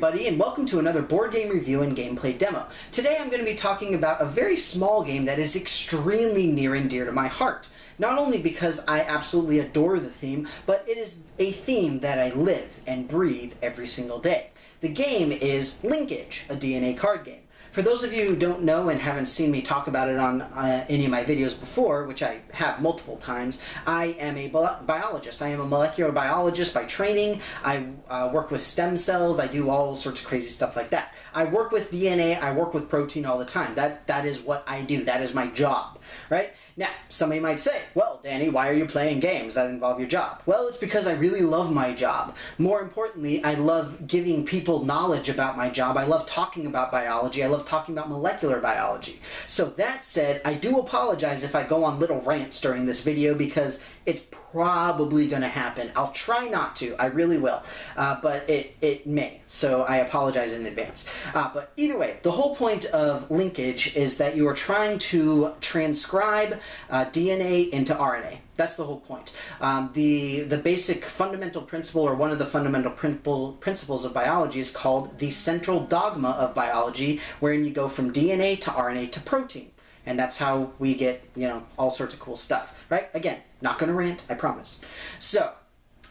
everybody, and welcome to another board game review and gameplay demo. Today I'm going to be talking about a very small game that is extremely near and dear to my heart. Not only because I absolutely adore the theme, but it is a theme that I live and breathe every single day. The game is Linkage, a DNA card game. For those of you who don't know and haven't seen me talk about it on any of my videos before, which I have multiple times, I am a biologist. I am a molecular biologist by training. I work with stem cells. I do all sorts of crazy stuff like that. I work with DNA. I work with protein all the time. That is what I do. That is my job, right? Now, somebody might say, well, Danny, why are you playing games that involve your job? Well, it's because I really love my job. More importantly, I love giving people knowledge about my job. I love talking about biology. I love talking about molecular biology. So that said, I do apologize if I go on little rants during this video because it's probably going to happen. I'll try not to. I really will. But it may. So I apologize in advance. But either way, the whole point of Linkage is that you are trying to transcribe DNA into RNA. That's the whole point. The basic fundamental principle, or one of the fundamental principles of biology, is called the central dogma of biology, wherein you go from DNA to RNA to protein. And that's how we get, all sorts of cool stuff, right? Again, not going to rant, I promise. So,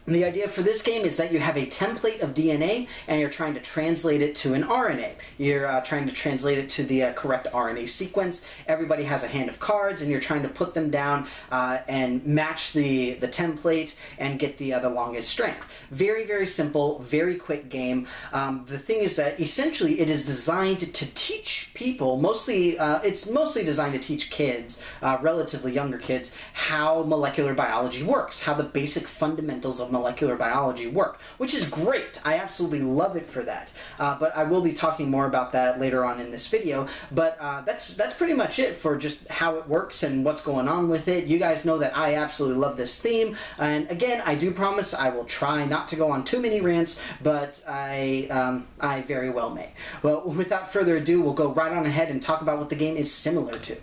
the idea for this game is that you have a template of DNA and you're trying to translate it to an RNA. You're trying to translate it to the correct RNA sequence. Everybody has a hand of cards and you're trying to put them down and match the template and get the longest strand. Very, very simple, very quick game. The thing is that essentially it is designed to teach people, it's mostly designed to teach kids, relatively younger kids, how molecular biology works, how the basic fundamentals of molecular biology work, which is great. I absolutely love it for that. But I will be talking more about that later on in this video. But that's pretty much it for just how it works and what's going on with it. You guys know that I absolutely love this theme. And again, I do promise I will try not to go on too many rants, but I very well may. Well, without further ado, we'll go right on ahead and talk about what the game is similar to.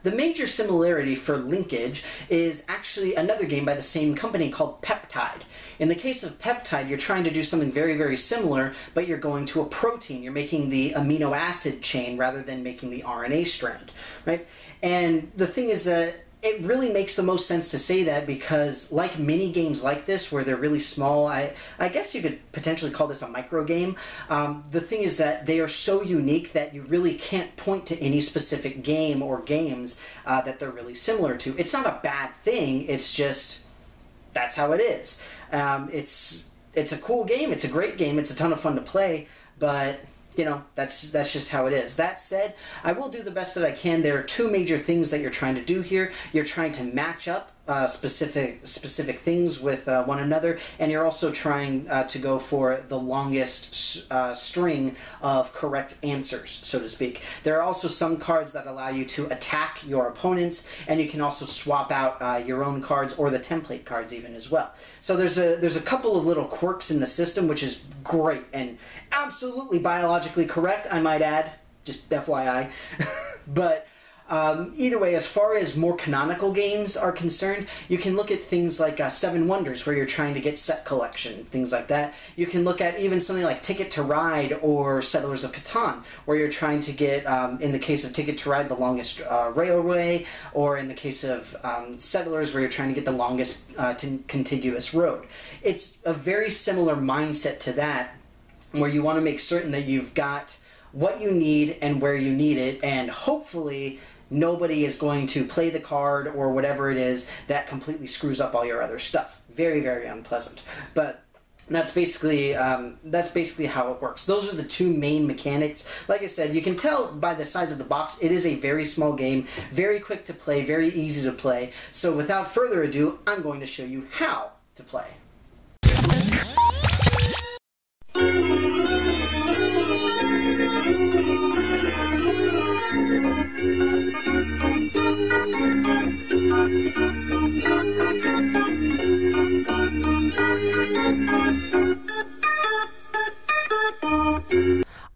The major similarity for Linkage is actually another game by the same company called Peptide. In the case of Peptide, you're trying to do something very, very similar, but you're going to a protein. You're making the amino acid chain rather than making the RNA strand, right? And the thing is that it really makes the most sense to say that because like mini games like this where they're really small, I guess you could potentially call this a micro game. The thing is that they are so unique that you really can't point to any specific game or games that they're really similar to. It's not a bad thing, it's just that's how it is. It's a cool game, it's a great game, it's a ton of fun to play, but that's just how it is. That said, I will do the best that I can. There are two major things that you're trying to do here. You're trying to match up specific things with one another, and you're also trying to go for the longest string of correct answers, so to speak. There are also some cards that allow you to attack your opponents, and you can also swap out your own cards or the template cards even as well. So there's a couple of little quirks in the system, which is great and absolutely biologically correct, I might add, just FYI. But either way, as far as more canonical games are concerned, you can look at things like Seven Wonders, where you're trying to get set collection, things like that. You can look at even something like Ticket to Ride or Settlers of Catan, where you're trying to get, in the case of Ticket to Ride, the longest railway, or in the case of Settlers, where you're trying to get the longest contiguous road. It's a very similar mindset to that, where you want to make certain that you've got what you need and where you need it, and hopefully nobody is going to play the card or whatever it is that completely screws up all your other stuff. Very, very unpleasant. But that's basically how it works. Those are the two main mechanics. Like I said, you can tell by the size of the box, it is a very small game, very quick to play, very easy to play. So without further ado, I'm going to show you how to play.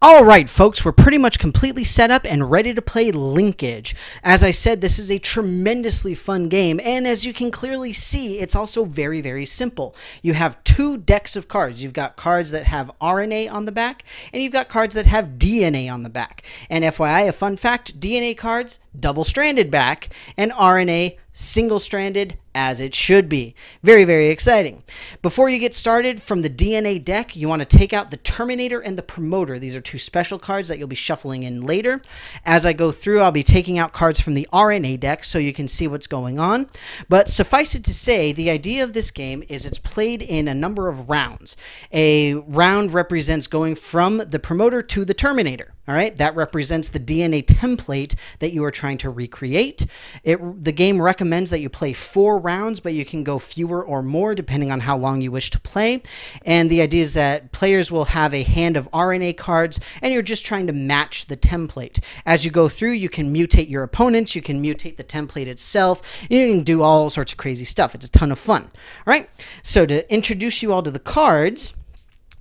Alright folks, we're pretty much completely set up and ready to play Linkage. As I said, this is a tremendously fun game, and as you can clearly see, it's also very, very simple. You have two decks of cards. You've got cards that have RNA on the back, and you've got cards that have DNA on the back. And FYI, a fun fact, DNA cards, double-stranded back, and RNA, single-stranded, as it should be. Very, very exciting. Before you get started, from the DNA deck, you want to take out the Terminator and the Promoter. These are two special cards that you'll be shuffling in later. As I go through, I'll be taking out cards from the RNA deck so you can see what's going on. But suffice it to say, the idea of this game is it's played in a number of rounds. A round represents going from the Promoter to the Terminator. All right, that represents the DNA template that you are trying to recreate. The game recommends that you play 4 rounds, but you can go fewer or more depending on how long you wish to play. And the idea is that players will have a hand of RNA cards, and you're just trying to match the template. As you go through, you can mutate your opponents, you can mutate the template itself, you can do all sorts of crazy stuff. It's a ton of fun. All right, so to introduce you all to the cards,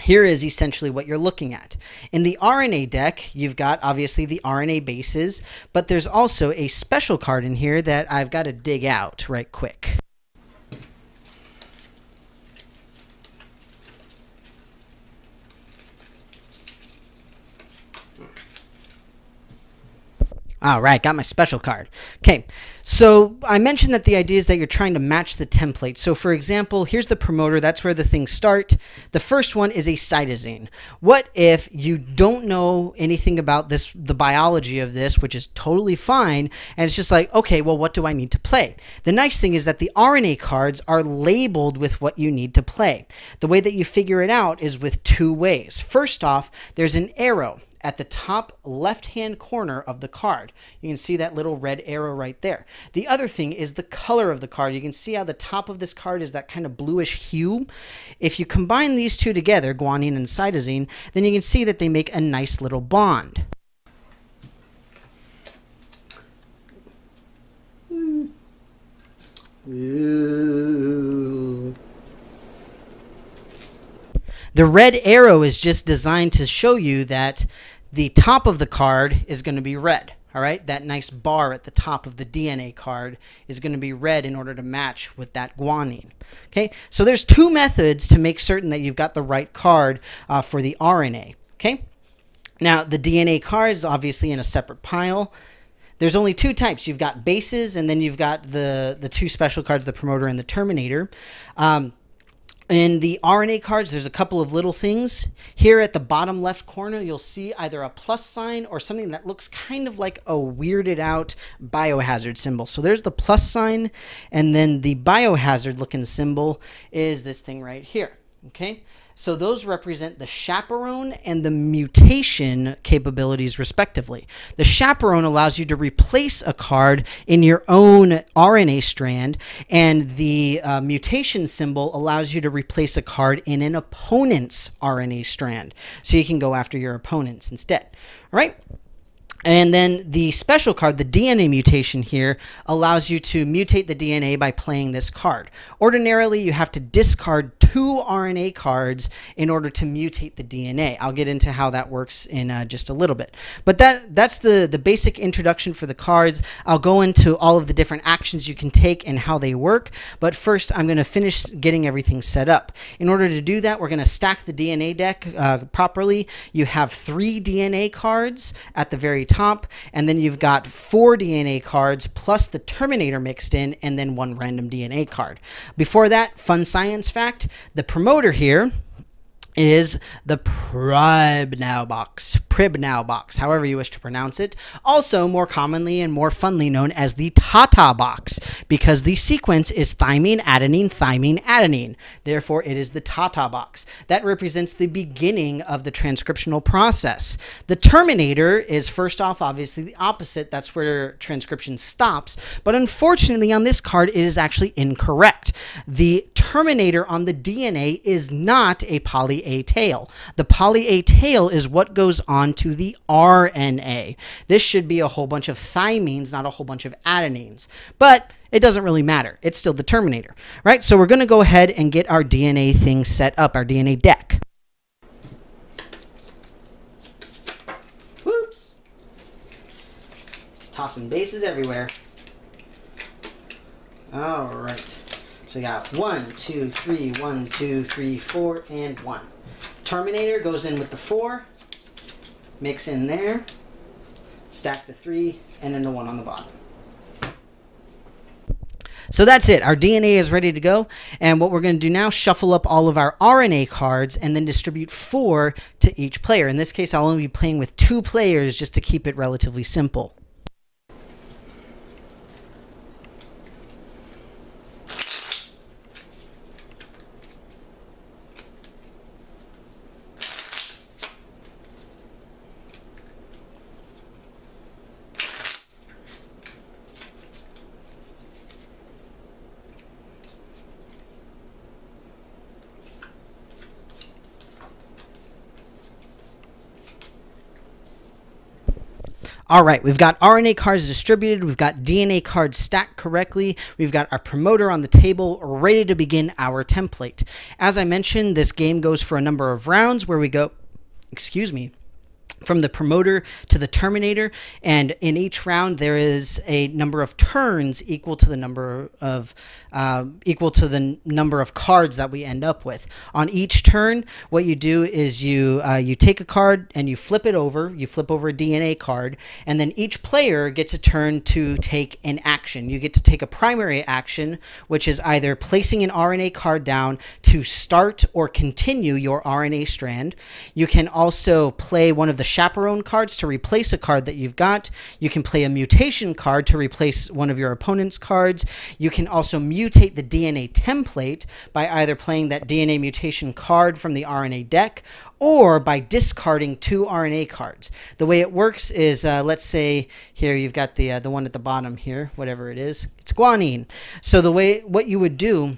here is essentially what you're looking at. In the RNA deck, you've got obviously the RNA bases, but there's also a special card in here that I've got to dig out right quick. All right, got my special card. Okay, so I mentioned that the idea is that you're trying to match the template. So for example, here's the Promoter. That's where the things start. The first one is a cytosine. What if you don't know anything about this, the biology of this, which is totally fine, and it's just like, okay, well, what do I need to play? The nice thing is that the RNA cards are labeled with what you need to play. The way that you figure it out is with 2 ways. First off, there's an arrow at the top left-hand corner of the card. You can see that little red arrow right there. The other thing is the color of the card. You can see how the top of this card is that kind of bluish hue. If you combine these two together, guanine and cytosine, then you can see that they make a nice little bond. Ooh. The red arrow is just designed to show you that the top of the card is going to be red. All right, that nice bar at the top of the DNA card is going to be red in order to match with that guanine. Okay, so there's 2 methods to make certain that you've got the right card for the RNA. Okay, now the DNA card is obviously in a separate pile. There's only 2 types. You've got bases, and then you've got the 2 special cards, the Promoter and the Terminator. In the RNA cards, there's a couple of little things. Here at the bottom left corner, you'll see either a plus sign or something that looks kind of like a weirded out biohazard symbol. So there's the plus sign, and then the biohazard looking symbol is this thing right here. Okay, so those represent the chaperone and the mutation capabilities respectively. The chaperone allows you to replace a card in your own RNA strand, and the mutation symbol allows you to replace a card in an opponent's RNA strand. So you can go after your opponents instead. All right. And then the special card, the DNA mutation here, allows you to mutate the DNA by playing this card. Ordinarily, you have to discard 2 RNA cards in order to mutate the DNA. I'll get into how that works in just a little bit. But that's the basic introduction for the cards. I'll go into all of the different actions you can take and how they work. But first, I'm going to finish getting everything set up. In order to do that, we're going to stack the DNA deck properly. You have 3 DNA cards at the very top, and then you've got 4 DNA cards plus the Terminator mixed in, and then 1 random DNA card. Before that, fun science fact, the Promoter here is the Pribnow box, however you wish to pronounce it. Also, more commonly and more funly known as the Tata box, because the sequence is thymine, adenine, thymine, adenine. Therefore, it is the Tata box. That represents the beginning of the transcriptional process. The Terminator is, first off, obviously the opposite. That's where transcription stops. But unfortunately, on this card, it is actually incorrect. The Terminator on the DNA is not a poly A tail. The poly A tail is what goes on to the RNA. This should be a whole bunch of thymines, not a whole bunch of adenines. But it doesn't really matter. It's still the Terminator, right? So we're going to go ahead and get our DNA thing set up, our DNA deck. Tossing bases everywhere. Alright. So we got 1, 2, 3, 1, 2, 3, 4, and 1. Terminator goes in with the 4. Mix in there. Stack the 3, and then the 1 on the bottom. So that's it. Our DNA is ready to go. And what we're going to do now, shuffle up all of our RNA cards and then distribute 4 to each player. In this case, I'll only be playing with 2 players just to keep it relatively simple. All right, we've got RNA cards distributed, we've got DNA cards stacked correctly, we've got our promoter on the table, ready to begin our template. As I mentioned, this game goes for a number of rounds where we go, from the promoter to the Terminator, and in each round there is a number of turns equal to the number of cards that we end up with. On each turn, what you do is you take a card and you flip it over. You flip over a DNA card, and then each player gets a turn to take an action. You get to take a primary action, which is either placing an RNA card down to start or continue your RNA strand. You can also play one of the chaperone cards to replace a card that you've got. You can play a mutation card to replace one of your opponent's cards. You can also mutate the DNA template by either playing that DNA mutation card from the RNA deck or by discarding 2 RNA cards. The way it works is, let's say here you've got the one at the bottom here, whatever it is, it's guanine. So what you would do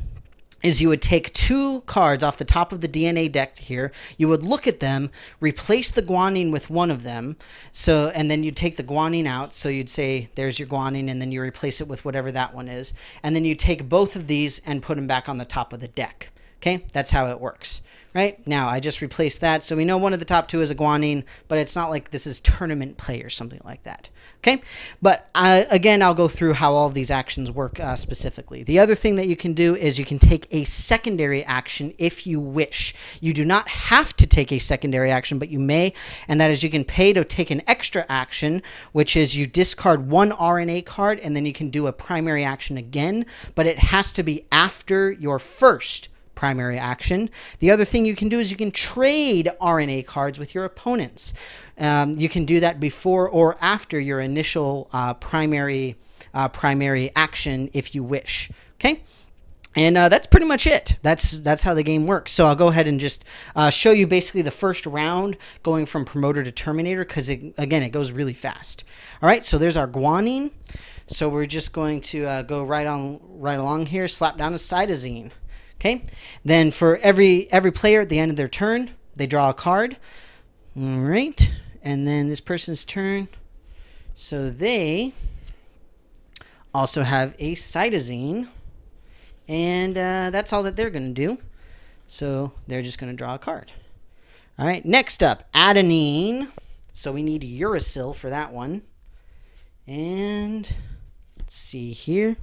is you would take 2 cards off the top of the DNA deck here. You would look at them, replace the guanine with one of them, and then you'd take the guanine out. So you'd say, there's your guanine, and then you replace it with whatever that one is. And then you take both of these and put them back on the top of the deck. Okay, that's how it works. Right now, I just replaced that. So we know one of the top 2 is a guanine, but it's not like this is tournament play or something like that. Okay, but again, I'll go through how all of these actions work specifically. The other thing that you can do is you can take a secondary action if you wish. You do not have to take a secondary action, but you may, and that is you can pay to take an extra action, which is you discard 1 RNA card, and then you can do a primary action again, but it has to be after your first primary action. The other thing you can do is you can trade RNA cards with your opponents. You can do that before or after your initial primary action if you wish. Okay, and that's pretty much it. That's how the game works. So I'll go ahead and just show you basically the first round going from promoter to Terminator, because again it goes really fast. All right, so there's our guanine. So we're just going to go right along here, slap down a cytosine. Okay, then for every player at the end of their turn, they draw a card. All right, and then this person's turn. So they also have a cytosine, and that's all that they're going to do. So they're just going to draw a card. All right, next up, adenine. So we need uracil for that one. And let's see here.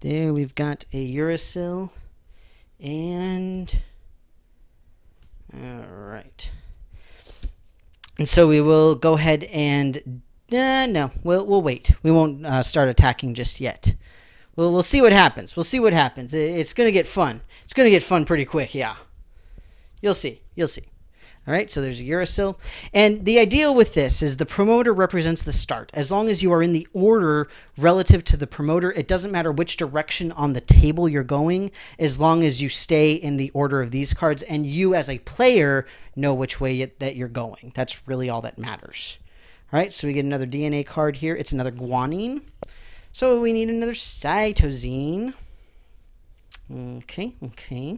There we've got a uracil, and all right. And so we will go ahead and no, we'll wait. We won't start attacking just yet. We'll see what happens. We'll see what happens. It's gonna get fun. It's gonna get fun pretty quick. Yeah, you'll see. You'll see. All right, so there's a uracil. And the idea with this is the promoter represents the start. As long as you are in the order relative to the promoter, it doesn't matter which direction on the table you're going, as long as you stay in the order of these cards and you as a player know which way that you're going. That's really all that matters. All right, so we get another DNA card here. It's another guanine. So we need another cytosine. Okay.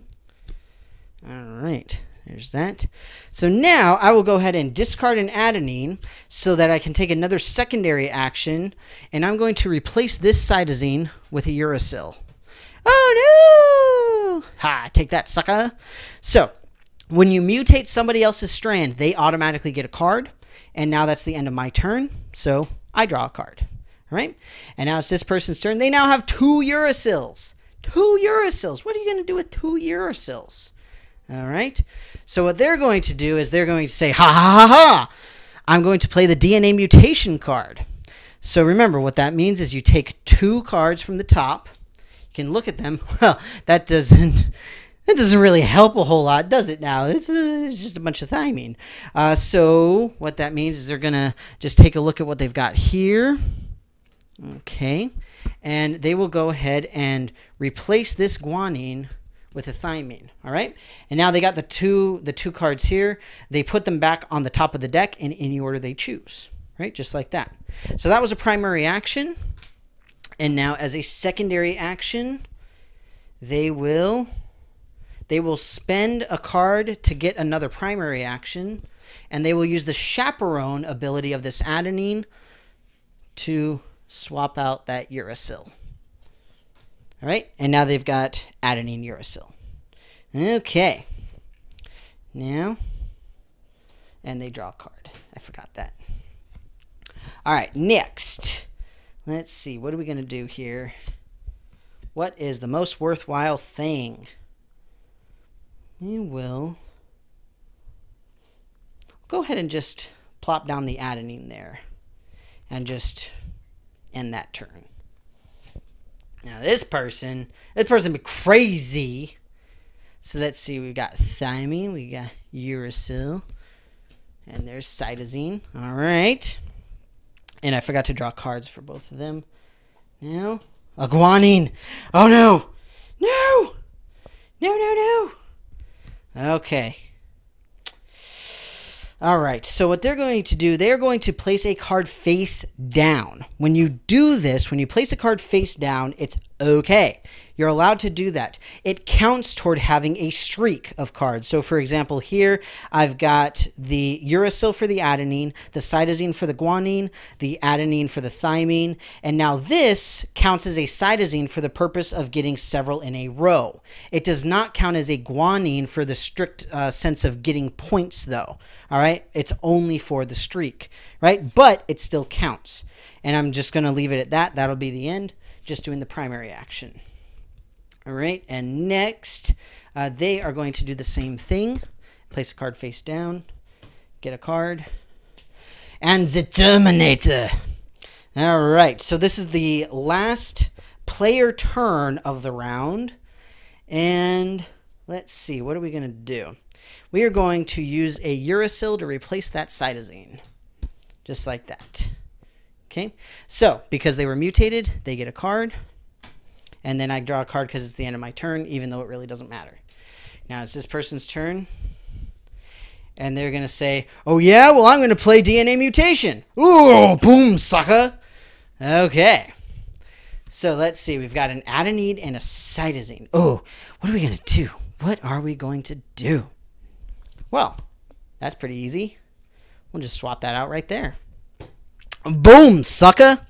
All right. There's that. So now I will go ahead and discard an adenine so that I can take another secondary action, and I'm going to replace this cytosine with a uracil. Oh no! Ha! Take that, sucker! So when you mutate somebody else's strand, they automatically get a card, and now that's the end of my turn. So I draw a card. All right? And now it's this person's turn. They now have 2 uracils. 2 uracils. What are you going to do with 2 uracils? All right? So what they're going to do is they're going to say, ha ha ha ha, I'm going to play the DNA mutation card. So remember, what that means is you take 2 cards from the top. You can look at them. Well, that doesn't really help a whole lot, does it now? It's just a bunch of thymine. So what that means is they're going to just take a look at what they've got here. Okay. And they will go ahead and replace this guanine with a thymine. All right. And now they got the two cards here. They put them back on the top of the deck in any order they choose. Right? Just like that. So that was a primary action. And now as a secondary action, they will spend a card to get another primary action, and they will use the chaperone ability of this adenine to swap out that uracil. All right, and now they've got adenine uracil. Okay. Now, and they draw a card. I forgot that. All right, next. Let's see, what are we going to do here? What is the most worthwhile thing? We will go ahead and just plop down the adenine there and just end that turn. Now this person be crazy. So let's see, we've got thymine, we got uracil, and there's cytosine. All right. And I forgot to draw cards for both of them. Now, a guanine. Oh no! No! No, no, no! Okay. Alright, so what they're going to do, they're going to place a card face down. When you do this, when you place a card face down, it's okay. You're allowed to do that. It counts toward having a streak of cards. So for example, here I've got the uracil for the adenine, the cytosine for the guanine, the adenine for the thymine, and now this counts as a cytosine for the purpose of getting several in a row. It does not count as a guanine for the strict sense of getting points though. All right, it's only for the streak, right? But it still counts. And I'm just going to leave it at that. That'll be the end, just doing the primary action. All right, and next, they are going to do the same thing. Place a card face down, get a card, and the Terminator. All right, so this is the last player turn of the round. And let's see, what are we going to do? We are going to use a uracil to replace that cytosine, just like that. Okay, so because they were mutated, they get a card. And then I draw a card because it's the end of my turn, even though it really doesn't matter. Now it's this person's turn. And they're going to say, oh yeah, well I'm going to play DNA mutation. Ooh, boom, sucker. Okay. So let's see. We've got an adenine and a cytosine. Oh, what are we going to do? What are we going to do? Well, that's pretty easy. We'll just swap that out right there. Boom, sucker.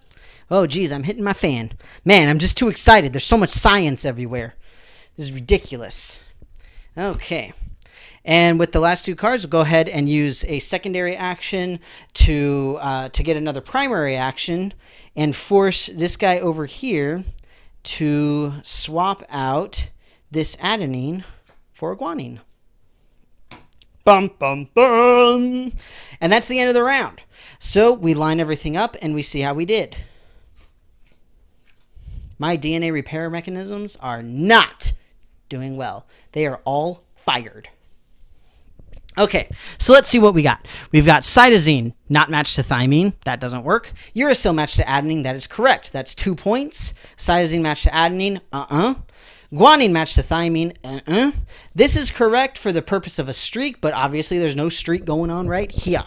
Oh, geez, I'm hitting my fan. Man, I'm just too excited. There's so much science everywhere. This is ridiculous. Okay. And with the last 2 cards, we'll go ahead and use a secondary action to get another primary action and force this guy over here to swap out this adenine for a guanine. Bum, bum, bum. And that's the end of the round. So we line everything up and we see how we did. My DNA repair mechanisms are not doing well. They are all fired. Okay, so let's see what we got. We've got cytosine not matched to thymine. That doesn't work. Uracil matched to adenine. That is correct. That's 2 points. Cytosine matched to adenine. Guanine matched to thymine. This is correct for the purpose of a streak, but obviously there's no streak going on right here.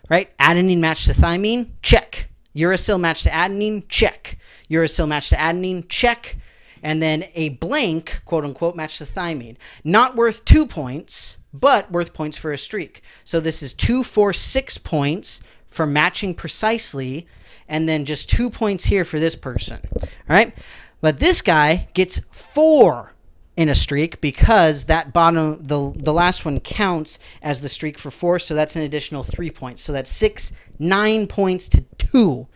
Right? Adenine matched to thymine. Check. Uracil matched to adenine. Check. Uracil matched to adenine, check, and then a blank, quote-unquote, match to thymine. Not worth 2 points, but worth points for a streak. So this is 2, 4, 6 points for matching precisely, and then just 2 points here for this person. All right? But this guy gets 4 in a streak, because that bottom, the last one counts as the streak for 4, so that's an additional 3 points. So that's 9 points to 2.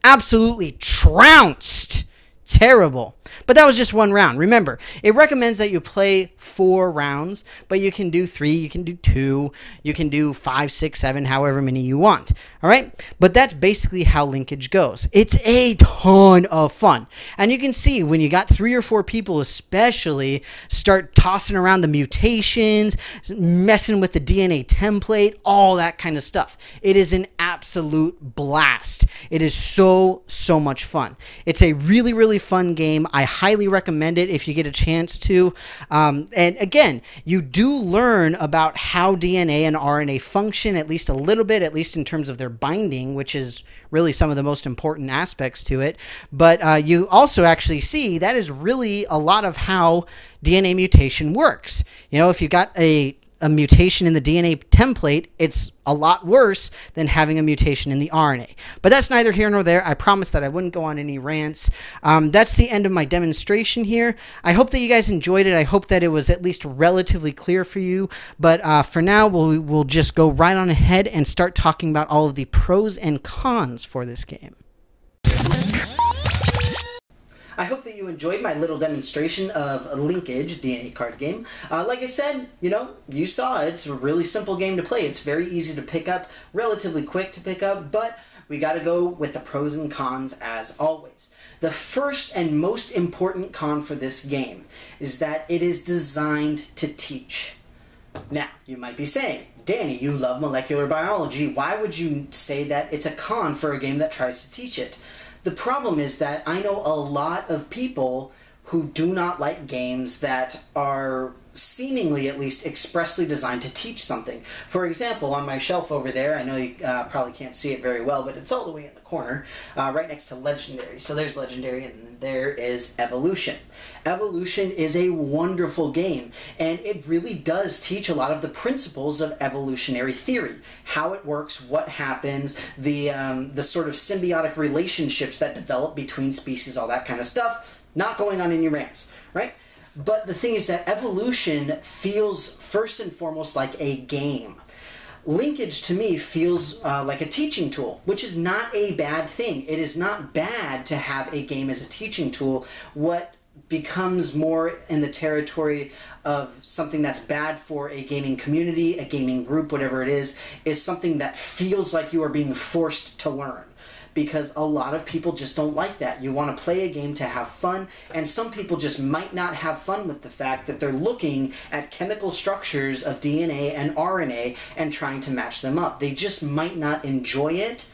Absolutely trounced. Terrible. But that was just one round. Remember, it recommends that you play 4 rounds, but you can do 3, you can do 2, you can do 5, 6, 7, however many you want. All right? But that's basically how Linkage goes. It's a ton of fun. And you can see when you got 3 or 4 people especially start tossing around the mutations, messing with the DNA template, all that kind of stuff. It is an absolute blast. It is so much fun. It's a really fun game. I highly recommend it if you get a chance to. And again, you do learn about how DNA and RNA function, at least a little bit, at least in terms of their binding, which is really some of the most important aspects to it. But you also actually see that is really a lot of how DNA mutation works. You know, if you got a mutation in the DNA template, it's a lot worse than having a mutation in the RNA. But that's neither here nor there. I promised that I wouldn't go on any rants. That's the end of my demonstration here. I hope that you guys enjoyed it. I hope that it was at least relatively clear for you. But for now, we'll just go right on ahead and start talking about all of the pros and cons for this game. I hope that you enjoyed my little demonstration of Linkage, DNA card game. Like I said, you saw it. It's a really simple game to play. It's very easy to pick up, relatively quick to pick up, but we got to go with the pros and cons as always. The first and most important con for this game is that it is designed to teach. Now, you might be saying, Danny, you love molecular biology. Why would you say that it's a con for a game that tries to teach it? The problem is that I know a lot of people who do not like games that are seemingly at least expressly designed to teach something. For example, on my shelf over there, I know you probably can't see it very well, but it's all the way in the corner, right next to Legendary. So there's Legendary, and there is Evolution. Evolution is a wonderful game, and it really does teach a lot of the principles of evolutionary theory. How it works, what happens, the sort of symbiotic relationships that develop between species, all that kind of stuff. Not going on any rants, right? But the thing is that Evolution feels first and foremost like a game. Linkage to me feels like a teaching tool, which is not a bad thing. It is not bad to have a game as a teaching tool. What becomes more in the territory of something that's bad for a gaming community, a gaming group, whatever it is something that feels like you are being forced to learn. Because a lot of people just don't like that. You want to play a game to have fun, and some people just might not have fun with the fact that they're looking at chemical structures of DNA and RNA and trying to match them up. They just might not enjoy it.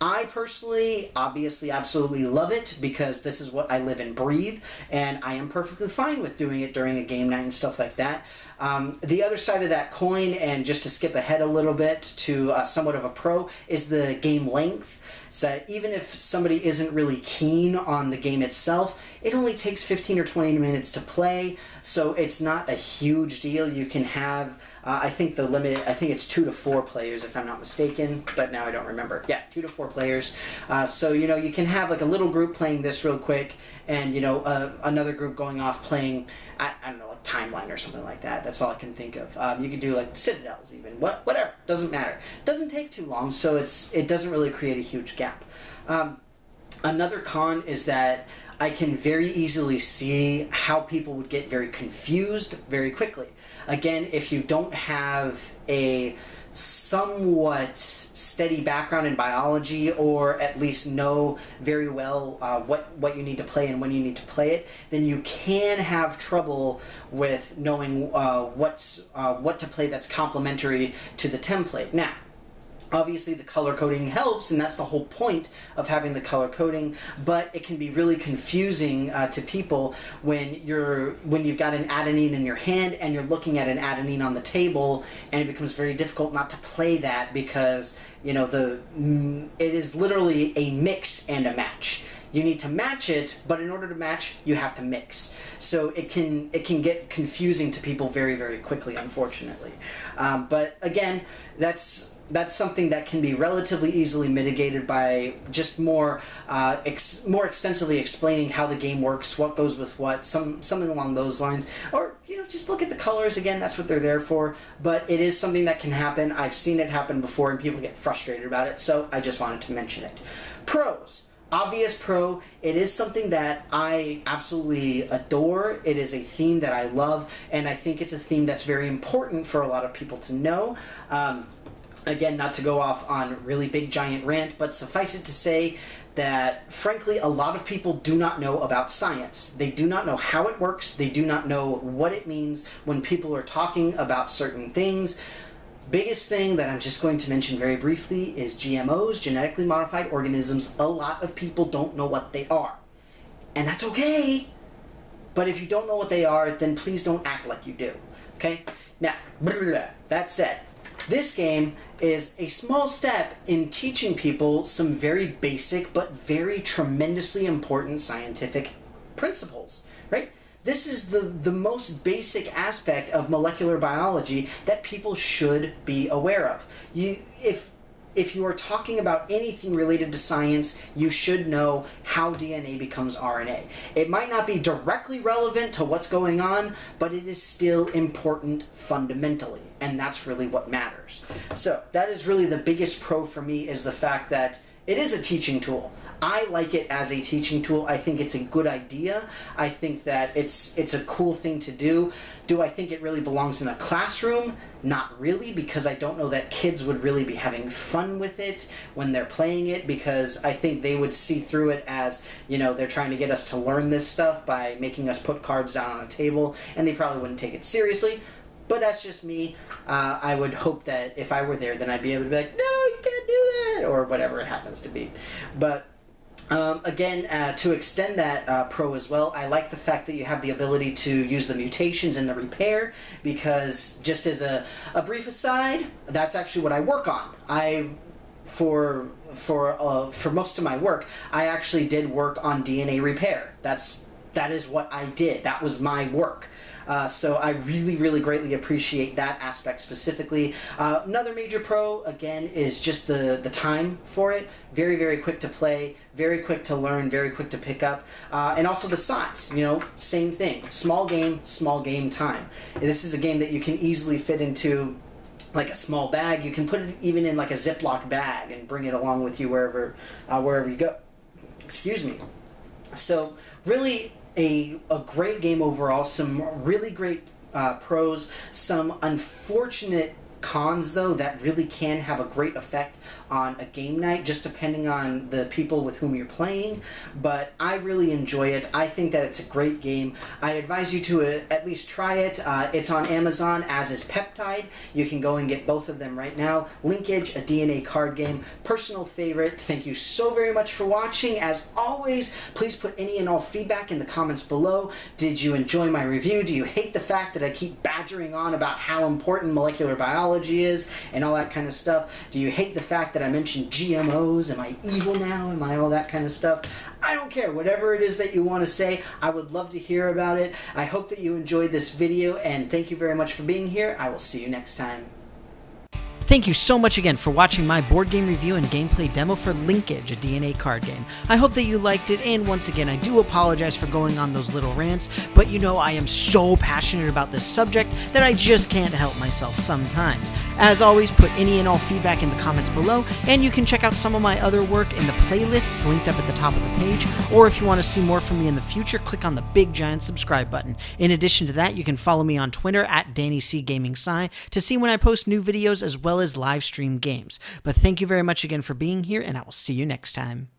I personally, obviously, absolutely love it because this is what I live and breathe, and I am perfectly fine with doing it during a game night and stuff like that. The other side of that coin, and just to skip ahead a little bit to somewhat of a pro, is the game length. So even if somebody isn't really keen on the game itself, it only takes 15 or 20 minutes to play, so it's not a huge deal. You can have, I think the limit, I think it's 2 to 4 players if I'm not mistaken, but now I don't remember. Yeah, 2 to 4 players. So, you can have like a little group playing this real quick, and, another group going off playing, I don't know, like Timeline or something like that. That's all I can think of. You could do like Citadels even, whatever, doesn't matter. It doesn't take too long, so it doesn't really create a huge gap. Another con is that I can very easily see how people would get very confused very quickly. Again, if you don't have a somewhat steady background in biology, or at least know very well what you need to play and when you need to play it, then you can have trouble with knowing what to play that's complementary to the template. Now, obviously the color coding helps, and that's the whole point of having the color coding, but it can be really confusing to people when you've got an adenine in your hand and you're looking at an adenine on the table, and it becomes very difficult not to play that because it is literally a mix and a match. You need to match it, but in order to match, you have to mix. So it can get confusing to people very, very quickly, unfortunately. But again, that's that's something that can be relatively easily mitigated by just more extensively explaining how the game works, what goes with what, something along those lines. Or, just look at the colors. Again, that's what they're there for. But it is something that can happen. I've seen it happen before, and people get frustrated about it, so I just wanted to mention it. Pros. Obvious pro, it is something that I absolutely adore. It is a theme that I love, and I think it's a theme that's very important for a lot of people to know. Again, not to go off on a really big giant rant, but suffice it to say that, frankly, a lot of people do not know about science. They do not know how it works. They do not know what it means when people are talking about certain things. Biggest thing that I'm just going to mention very briefly is GMOs, genetically modified organisms. A lot of people don't know what they are. And that's okay. But if you don't know what they are, then please don't act like you do. Okay? Now, that said, this game is a small step in teaching people some very basic but very tremendously important scientific principles, right? This is the most basic aspect of molecular biology that people should be aware of. If you are talking about anything related to science, you should know how DNA becomes RNA. It might not be directly relevant to what's going on, but it is still important fundamentally, and that's really what matters. So that is really the biggest pro for me, is the fact that it is a teaching tool. I like it as a teaching tool. I think it's a good idea. I think that it's a cool thing to do. Do I think it really belongs in a classroom? Not really, because I don't know that kids would really be having fun with it when they're playing it, because I think they would see through it as, they're trying to get us to learn this stuff by making us put cards down on a table, and they probably wouldn't take it seriously. But that's just me. I would hope that if I were there, then I'd be able to be like, no, you can't do that, or whatever it happens to be. But again, to extend that pro as well, I like the fact that you have the ability to use the mutations and the repair, because just as a brief aside, that's actually what I work on. For most of my work, I actually did work on DNA repair. That is what I did. That was my work. So I really, really greatly appreciate that aspect specifically. Another major pro, again, is just the time for it. Very, very quick to play, very quick to learn, very quick to pick up. And also the size, same thing. Small game time. This is a game that you can easily fit into like a small bag. You can put it even in like a Ziploc bag and bring it along with you wherever you go. Excuse me. So really, a great game overall, some really great pros, some unfortunate cons, though, that really can have a great effect on a game night, just depending on the people with whom you're playing. But I really enjoy it. I think that it's a great game. I advise you to at least try it. It's on Amazon, as is Peptide. You can go and get both of them right now. Linkage, a DNA card game. Personal favorite. Thank you so very much for watching. As always, please put any and all feedback in the comments below. Did you enjoy my review? Do you hate the fact that I keep badgering on about how important molecular biology is and all that kind of stuff? Do you hate the fact that I mentioned GMOs? Am I evil now? Am I all that kind of stuff? I don't care. Whatever it is that you want to say, I would love to hear about it. I hope that you enjoyed this video, and thank you very much for being here. I will see you next time. Thank you so much again for watching my board game review and gameplay demo for Linkage, a DNA card game. I hope that you liked it, and once again, I do apologize for going on those little rants, but I am so passionate about this subject that I just can't help myself sometimes. As always, put any and all feedback in the comments below, and you can check out some of my other work in the playlists linked up at the top of the page, or if you want to see more from me in the future, click on the big giant subscribe button. In addition to that, you can follow me on Twitter at DannyCGamingSci to see when I post new videos as well as live stream games. But thank you very much again for being here, and I will see you next time.